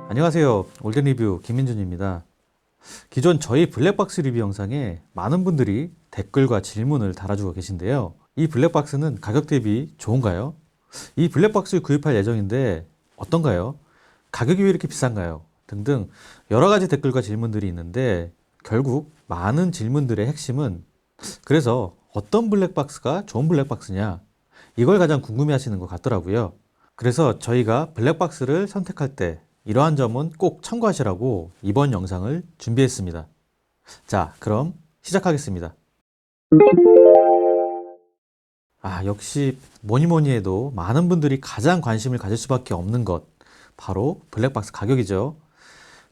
안녕하세요. 올드리뷰 김민준입니다. 기존 저희 블랙박스 리뷰 영상에 많은 분들이 댓글과 질문을 달아주고 계신데요. 이 블랙박스는 가격 대비 좋은가요? 이 블랙박스를 구입할 예정인데 어떤가요? 가격이 왜 이렇게 비싼가요? 등등 여러 가지 댓글과 질문들이 있는데 결국 많은 질문들의 핵심은 그래서 어떤 블랙박스가 좋은 블랙박스냐? 이걸 가장 궁금해 하시는 것 같더라고요. 그래서 저희가 블랙박스를 선택할 때 이러한 점은 꼭 참고하시라고 이번 영상을 준비했습니다. 자, 그럼 시작하겠습니다. 역시 뭐니 해도 많은 분들이 가장 관심을 가질 수밖에 없는 것, 바로 블랙박스 가격이죠.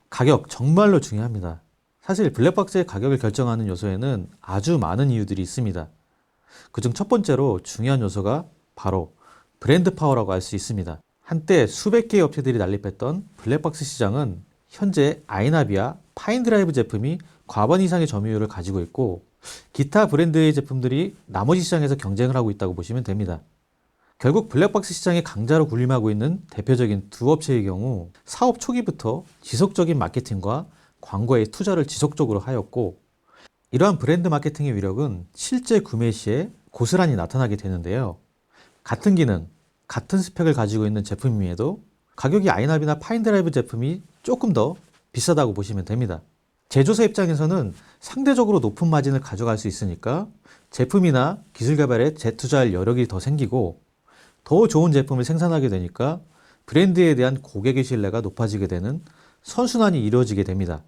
가격 정말로 중요합니다. 사실 블랙박스의 가격을 결정하는 요소에는 아주 많은 이유들이 있습니다. 그중 첫 번째로 중요한 요소가 바로 브랜드 파워라고 할 수 있습니다. 한때 수백 개의 업체들이 난립했던 블랙박스 시장은 현재 아이나비와 파인드라이브 제품이 과반 이상의 점유율을 가지고 있고 기타 브랜드의 제품들이 나머지 시장에서 경쟁을 하고 있다고 보시면 됩니다. 결국 블랙박스 시장의 강자로 군림하고 있는 대표적인 두 업체의 경우 사업 초기부터 지속적인 마케팅과 광고에 투자를 지속적으로 하였고 이러한 브랜드 마케팅의 위력은 실제 구매 시에 고스란히 나타나게 되는데요. 같은 기능, 같은 스펙을 가지고 있는 제품임에도 가격이 아이나비나 파인드라이브 제품이 조금 더 비싸다고 보시면 됩니다. 제조사 입장에서는 상대적으로 높은 마진을 가져갈 수 있으니까 제품이나 기술 개발에 재투자할 여력이 더 생기고 더 좋은 제품을 생산하게 되니까 브랜드에 대한 고객의 신뢰가 높아지게 되는 선순환이 이루어지게 됩니다.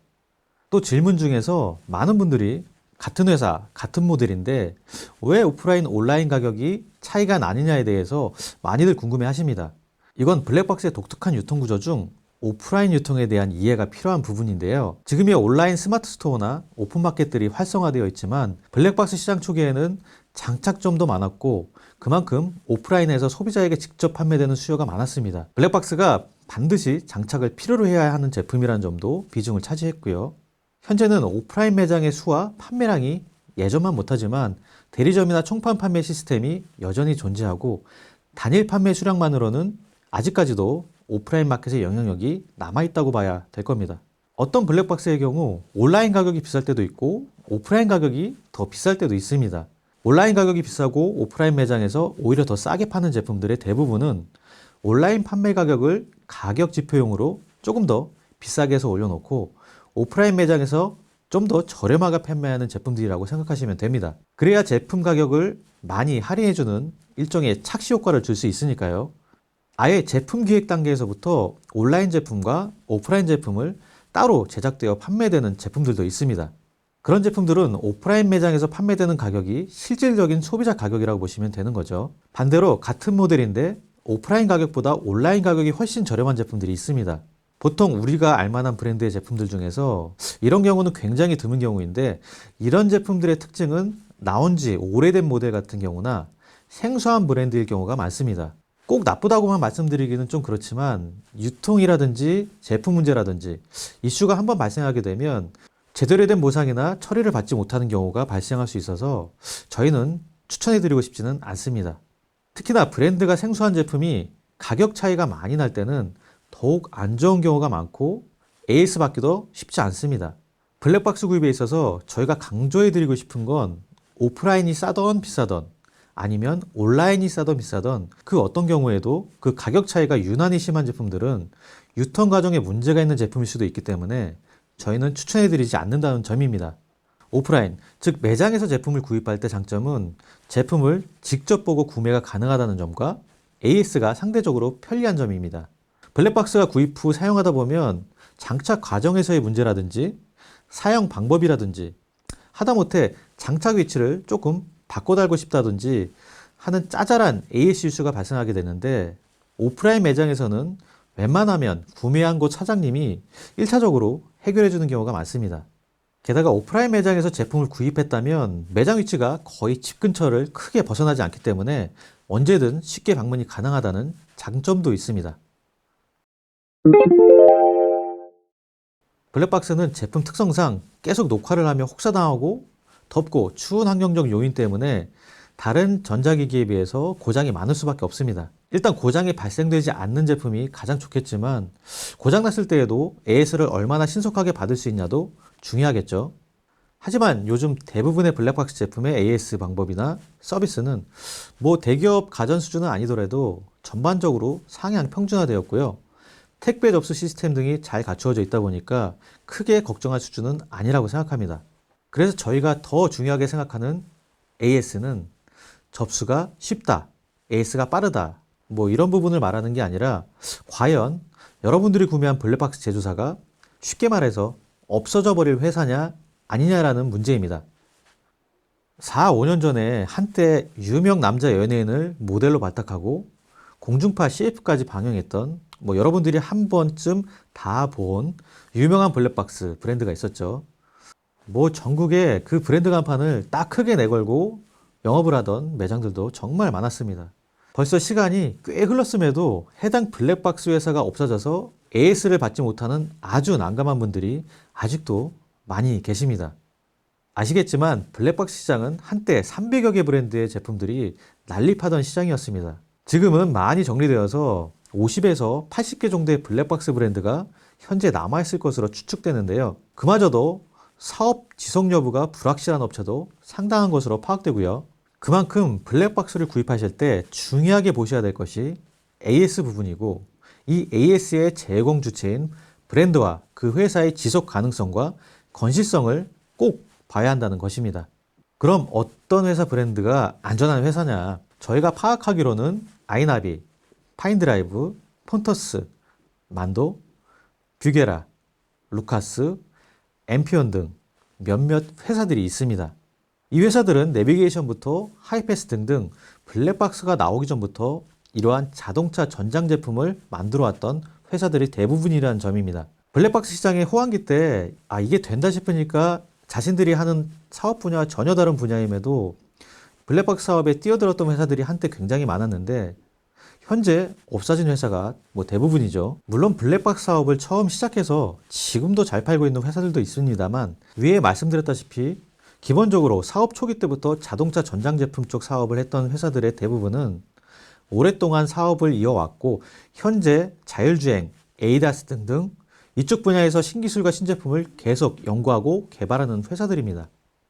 또 질문 중에서 많은 분들이 같은 회사, 같은 모델인데 왜 오프라인, 온라인 가격이 차이가 나느냐에 대해서 많이들 궁금해 하십니다. 이건 블랙박스의 독특한 유통구조 중 오프라인 유통에 대한 이해가 필요한 부분인데요. 지금의 온라인 스마트 스토어나 오픈마켓들이 활성화되어 있지만 블랙박스 시장 초기에는 장착점도 많았고 그만큼 오프라인에서 소비자에게 직접 판매되는 수요가 많았습니다. 블랙박스가 반드시 장착을 필요로 해야 하는 제품이라는 점도 비중을 차지했고요. 현재는 오프라인 매장의 수와 판매량이 예전만 못하지만 대리점이나 총판 판매 시스템이 여전히 존재하고 단일 판매 수량만으로는 아직까지도 오프라인 마켓의 영향력이 남아있다고 봐야 될 겁니다. 어떤 블랙박스의 경우 온라인 가격이 비쌀 때도 있고 오프라인 가격이 더 비쌀 때도 있습니다. 온라인 가격이 비싸고 오프라인 매장에서 오히려 더 싸게 파는 제품들의 대부분은 온라인 판매 가격을 가격 지표용으로 조금 더 비싸게 해서 올려놓고 오프라인 매장에서 좀 더 저렴하게 판매하는 제품들이라고 생각하시면 됩니다. 그래야 제품 가격을 많이 할인해주는 일종의 착시 효과를 줄 수 있으니까요. 아예 제품 기획 단계에서부터 온라인 제품과 오프라인 제품을 따로 제작되어 판매되는 제품들도 있습니다. 그런 제품들은 오프라인 매장에서 판매되는 가격이 실질적인 소비자 가격이라고 보시면 되는 거죠. 반대로 같은 모델인데 오프라인 가격보다 온라인 가격이 훨씬 저렴한 제품들이 있습니다. 보통 우리가 알만한 브랜드의 제품들 중에서 이런 경우는 굉장히 드문 경우인데 이런 제품들의 특징은 나온 지 오래된 모델 같은 경우나 생소한 브랜드일 경우가 많습니다. 꼭 나쁘다고만 말씀드리기는 좀 그렇지만 유통이라든지 제품 문제라든지 이슈가 한번 발생하게 되면 제대로 된 보상이나 처리를 받지 못하는 경우가 발생할 수 있어서 저희는 추천해드리고 싶지는 않습니다. 특히나 브랜드가 생소한 제품이 가격 차이가 많이 날 때는 더욱 안 좋은 경우가 많고 AS 받기도 쉽지 않습니다. 블랙박스 구입에 있어서 저희가 강조해드리고 싶은 건 오프라인이 싸던 비싸던 아니면 온라인이 싸던 비싸던 그 어떤 경우에도 그 가격 차이가 유난히 심한 제품들은 유통 과정에 문제가 있는 제품일 수도 있기 때문에 저희는 추천해드리지 않는다는 점입니다. 오프라인, 즉 매장에서 제품을 구입할 때 장점은 제품을 직접 보고 구매가 가능하다는 점과 AS가 상대적으로 편리한 점입니다. 블랙박스가 구입 후 사용하다 보면 장착 과정에서의 문제라든지 사용 방법이라든지 하다못해 장착 위치를 조금 바꿔 달고 싶다든지 하는 짜잘한 AS 이슈가 발생하게 되는데 오프라인 매장에서는 웬만하면 구매한 곳 사장님이 1차적으로 해결해 주는 경우가 많습니다. 게다가 오프라인 매장에서 제품을 구입했다면 매장 위치가 거의 집 근처를 크게 벗어나지 않기 때문에 언제든 쉽게 방문이 가능하다는 장점도 있습니다. 블랙박스는 제품 특성상 계속 녹화를 하며 혹사당하고 덥고 추운 환경적 요인 때문에 다른 전자기기에 비해서 고장이 많을 수밖에 없습니다. 일단 고장이 발생되지 않는 제품이 가장 좋겠지만 고장났을 때에도 AS를 얼마나 신속하게 받을 수 있냐도 중요하겠죠. 하지만 요즘 대부분의 블랙박스 제품의 AS 방법이나 서비스는 뭐 대기업 가전 수준은 아니더라도 전반적으로 상향 평준화되었고요. 택배 접수 시스템 등이 잘 갖추어져 있다 보니까 크게 걱정할 수준은 아니라고 생각합니다. 그래서 저희가 더 중요하게 생각하는 AS는 접수가 쉽다, AS가 빠르다, 뭐 이런 부분을 말하는 게 아니라 과연 여러분들이 구매한 블랙박스 제조사가 쉽게 말해서 없어져 버릴 회사냐 아니냐라는 문제입니다. 4, 5년 전에 한때 유명 남자 연예인을 모델로 발탁하고 공중파 CF까지 방영했던 뭐 여러분들이 한 번쯤 다 본 유명한 블랙박스 브랜드가 있었죠. 뭐 전국에 그 브랜드 간판을 딱 크게 내걸고 영업을 하던 매장들도 정말 많았습니다. 벌써 시간이 꽤 흘렀음에도 해당 블랙박스 회사가 없어져서 AS를 받지 못하는 아주 난감한 분들이 아직도 많이 계십니다. 아시겠지만 블랙박스 시장은 한때 300여 개 브랜드의 제품들이 난립하던 시장이었습니다. 지금은 많이 정리되어서 50에서 80개 정도의 블랙박스 브랜드가 현재 남아있을 것으로 추측되는데요. 그마저도 사업 지속 여부가 불확실한 업체도 상당한 것으로 파악되고요. 그만큼 블랙박스를 구입하실 때 중요하게 보셔야 될 것이 AS 부분이고, 이 AS의 제공 주체인 브랜드와 그 회사의 지속 가능성과 건실성을 꼭 봐야 한다는 것입니다. 그럼 어떤 회사 브랜드가 안전한 회사냐? 저희가 파악하기로는 아이나비, 파인드라이브, 폰터스, 만도, 뷰게라, 루카스, 엠피온 등 몇몇 회사들이 있습니다. 이 회사들은 내비게이션부터 하이패스 등등 블랙박스가 나오기 전부터 이러한 자동차 전장 제품을 만들어 왔던 회사들이 대부분이라는 점입니다. 블랙박스 시장의 호황기 때 이게 된다 싶으니까 자신들이 하는 사업 분야와 전혀 다른 분야임에도 블랙박스 사업에 뛰어들었던 회사들이 한때 굉장히 많았는데 현재 없어진 회사가 뭐 대부분이죠. 물론 블랙박스 사업을 처음 시작해서 지금도 잘 팔고 있는 회사들도 있습니다만, 위에 말씀드렸다시피 기본적으로 사업 초기 때부터 자동차 전장 제품 쪽 사업을 했던 회사들의 대부분은 오랫동안 사업을 이어왔고 현재 자율주행, 에이다스 등등 이쪽 분야에서 신기술과 신제품을 계속 연구하고 개발하는 회사들입니다.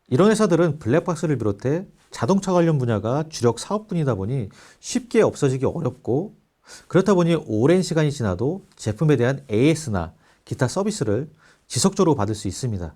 이런 회사들은 블랙박스를 비롯해 자동차 관련 분야가 주력 사업분이다 보니 쉽게 없어지기 어렵고, 그렇다 보니 오랜 시간이 지나도 제품에 대한 AS나 기타 서비스를 지속적으로 받을 수 있습니다.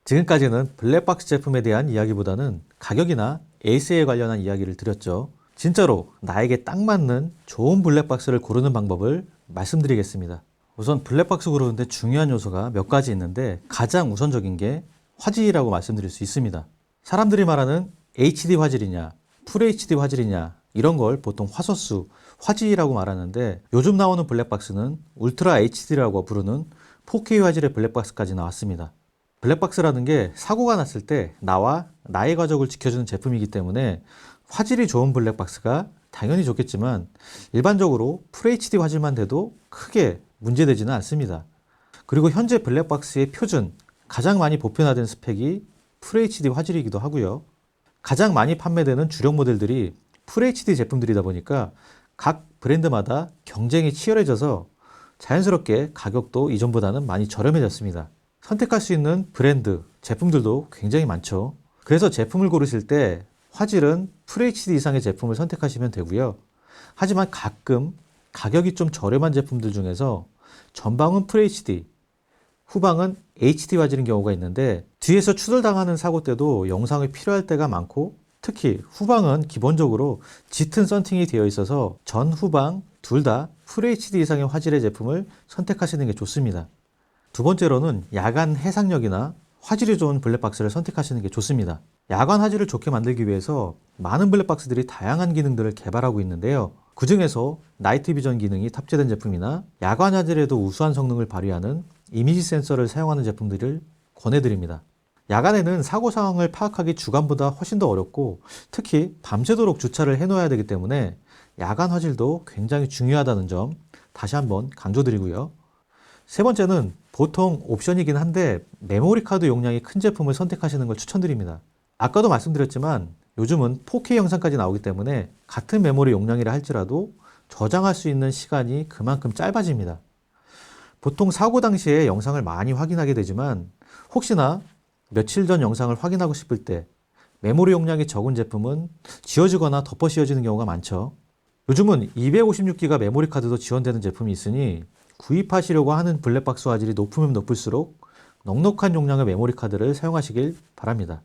지금까지는 블랙박스 제품에 대한 이야기보다는 가격이나 AS에 관련한 이야기를 드렸죠. 진짜로 나에게 딱 맞는 좋은 블랙박스를 고르는 방법을 말씀드리겠습니다. 우선 블랙박스 고르는데 중요한 요소가 몇 가지 있는데 가장 우선적인 게 화질이라고 말씀드릴 수 있습니다. 사람들이 말하는 HD 화질이냐, FHD 화질이냐 이런 걸 보통 화소수, 화질이라고 말하는데 요즘 나오는 블랙박스는 울트라 HD라고 부르는 4K 화질의 블랙박스까지 나왔습니다. 블랙박스라는 게 사고가 났을 때 나와 나의 가족을 지켜주는 제품이기 때문에 화질이 좋은 블랙박스가 당연히 좋겠지만 일반적으로 FHD 화질만 돼도 크게 문제되지는 않습니다. 그리고 현재 블랙박스의 표준, 가장 많이 보편화된 스펙이 FHD 화질이기도 하고요. 가장 많이 판매되는 주력 모델들이 FHD 제품들이다 보니까 각 브랜드마다 경쟁이 치열해져서 자연스럽게 가격도 이전보다는 많이 저렴해졌습니다. 선택할 수 있는 브랜드, 제품들도 굉장히 많죠. 그래서 제품을 고르실 때 화질은 FHD 이상의 제품을 선택하시면 되고요. 하지만 가끔 가격이 좀 저렴한 제품들 중에서 전방은 FHD, 후방은 HD 화질인 경우가 있는데 뒤에서 추돌당하는 사고 때도 영상이 필요할 때가 많고, 특히 후방은 기본적으로 짙은 썬팅이 되어 있어서 전, 후방 둘 다 FHD 이상의 화질의 제품을 선택하시는 게 좋습니다. 두 번째로는 야간 해상력이나 화질이 좋은 블랙박스를 선택하시는 게 좋습니다. 야간 화질을 좋게 만들기 위해서 많은 블랙박스들이 다양한 기능들을 개발하고 있는데요. 그 중에서 나이트 비전 기능이 탑재된 제품이나 야간 화질에도 우수한 성능을 발휘하는 이미지 센서를 사용하는 제품들을 권해드립니다. 야간에는 사고 상황을 파악하기 주간보다 훨씬 더 어렵고 특히 밤새도록 주차를 해놓아야 되기 때문에 야간 화질도 굉장히 중요하다는 점 다시 한번 강조드리고요. 세 번째는 보통 옵션이긴 한데 메모리 카드 용량이 큰 제품을 선택하시는 걸 추천드립니다. 아까도 말씀드렸지만 요즘은 4K 영상까지 나오기 때문에 같은 메모리 용량이라 할지라도 저장할 수 있는 시간이 그만큼 짧아집니다. 보통 사고 당시에 영상을 많이 확인하게 되지만 혹시나 며칠 전 영상을 확인하고 싶을 때 메모리 용량이 적은 제품은 지워지거나 덮어 씌워지는 경우가 많죠. 요즘은 256기가 메모리 카드도 지원되는 제품이 있으니 구입하시려고 하는 블랙박스 화질이 높으면 높을수록 넉넉한 용량의 메모리 카드를 사용하시길 바랍니다.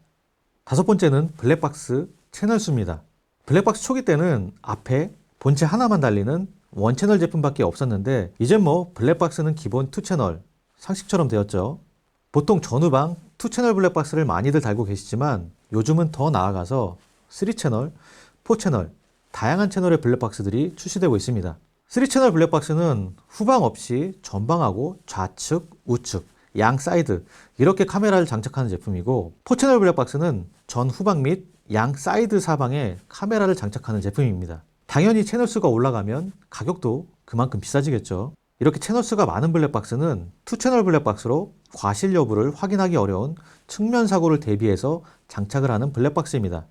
다섯 번째는 블랙박스 채널 수입니다. 블랙박스 초기 때는 앞에 본체 하나만 달리는 원채널 제품밖에 없었는데 이젠 뭐 블랙박스는 기본 2채널 상식처럼 되었죠. 보통 전후방 2채널 블랙박스를 많이들 달고 계시지만 요즘은 더 나아가서 3채널, 4채널 다양한 채널의 블랙박스들이 출시되고 있습니다. 3채널 블랙박스는 후방 없이 전방하고 좌측, 우측, 양 사이드 이렇게 카메라를 장착하는 제품이고 4채널 블랙박스는 전 후방 및 양 사이드 사방에 카메라를 장착하는 제품입니다. 당연히 채널 수가 올라가면 가격도 그만큼 비싸지겠죠. 이렇게 채널 수가 많은 블랙박스는 2채널 블랙박스로 과실 여부를 확인하기 어려운 측면 사고를 대비해서 장착을 하는 블랙박스입니다.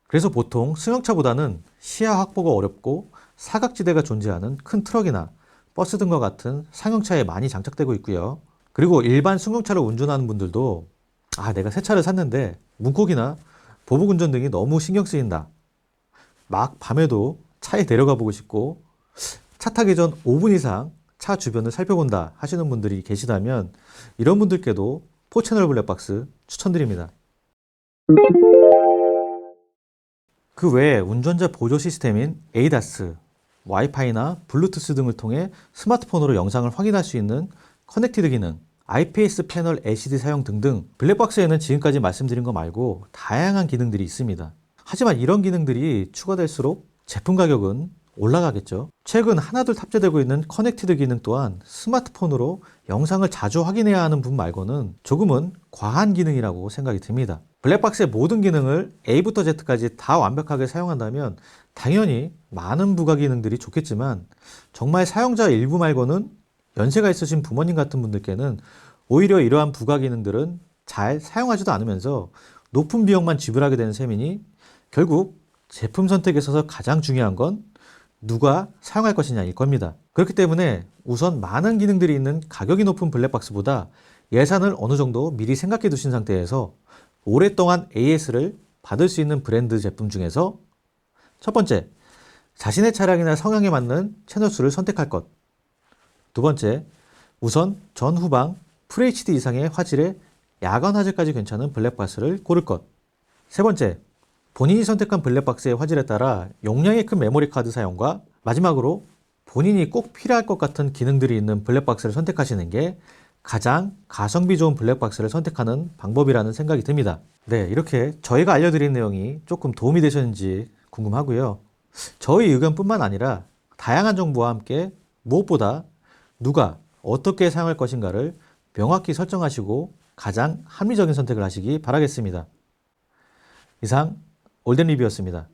그래서 보통 승용차보다는 시야 확보가 어렵고 사각지대가 존재하는 큰 트럭이나 버스 등과 같은 상용차에 많이 장착되고 있고요. 그리고 일반 승용차를 운전하는 분들도 내가 새 차를 샀는데 문콕이나 보복운전 등이 너무 신경 쓰인다. 막 밤에도 차에 내려가 보고 싶고 차 타기 전 5분 이상 차 주변을 살펴본다 하시는 분들이 계시다면 이런 분들께도 4채널 블랙박스 추천드립니다. 그 외에 운전자 보조 시스템인 ADAS, 와이파이나 블루투스 등을 통해 스마트폰으로 영상을 확인할 수 있는 커넥티드 기능, IPS 패널 LCD 사용 등등 블랙박스에는 지금까지 말씀드린 거 말고 다양한 기능들이 있습니다. 하지만 이런 기능들이 추가될수록 제품 가격은 올라가겠죠. 최근 하나둘 탑재되고 있는 커넥티드 기능 또한 스마트폰으로 영상을 자주 확인해야 하는 분 말고는 조금은 과한 기능이라고 생각이 듭니다. 블랙박스의 모든 기능을 A부터 Z까지 다 완벽하게 사용한다면 당연히 많은 부가 기능들이 좋겠지만 정말 사용자 일부 말고는 연세가 있으신 부모님 같은 분들께는 오히려 이러한 부가 기능들은 잘 사용하지도 않으면서 높은 비용만 지불하게 되는 셈이니 결국 제품 선택에 있어서 가장 중요한 건 누가 사용할 것이냐일 겁니다. 그렇기 때문에 우선 많은 기능들이 있는 가격이 높은 블랙박스보다 예산을 어느 정도 미리 생각해 두신 상태에서 오랫동안 AS를 받을 수 있는 브랜드 제품 중에서 첫 번째, 자신의 차량이나 성향에 맞는 채널 수를 선택할 것. 두 번째, 우선 전후방 FHD 이상의 화질에 야간 화질까지 괜찮은 블랙박스를 고를 것. 세 번째, 본인이 선택한 블랙박스의 화질에 따라 용량이 큰 메모리 카드 사용과 마지막으로 본인이 꼭 필요할 것 같은 기능들이 있는 블랙박스를 선택하시는 게 가장 가성비 좋은 블랙박스를 선택하는 방법이라는 생각이 듭니다. 네, 이렇게 저희가 알려드린 내용이 조금 도움이 되셨는지 궁금하고요. 저희 의견뿐만 아니라 다양한 정보와 함께 무엇보다 누가 어떻게 사용할 것인가를 명확히 설정하시고 가장 합리적인 선택을 하시기 바라겠습니다. 이상 올덴 리뷰였습니다.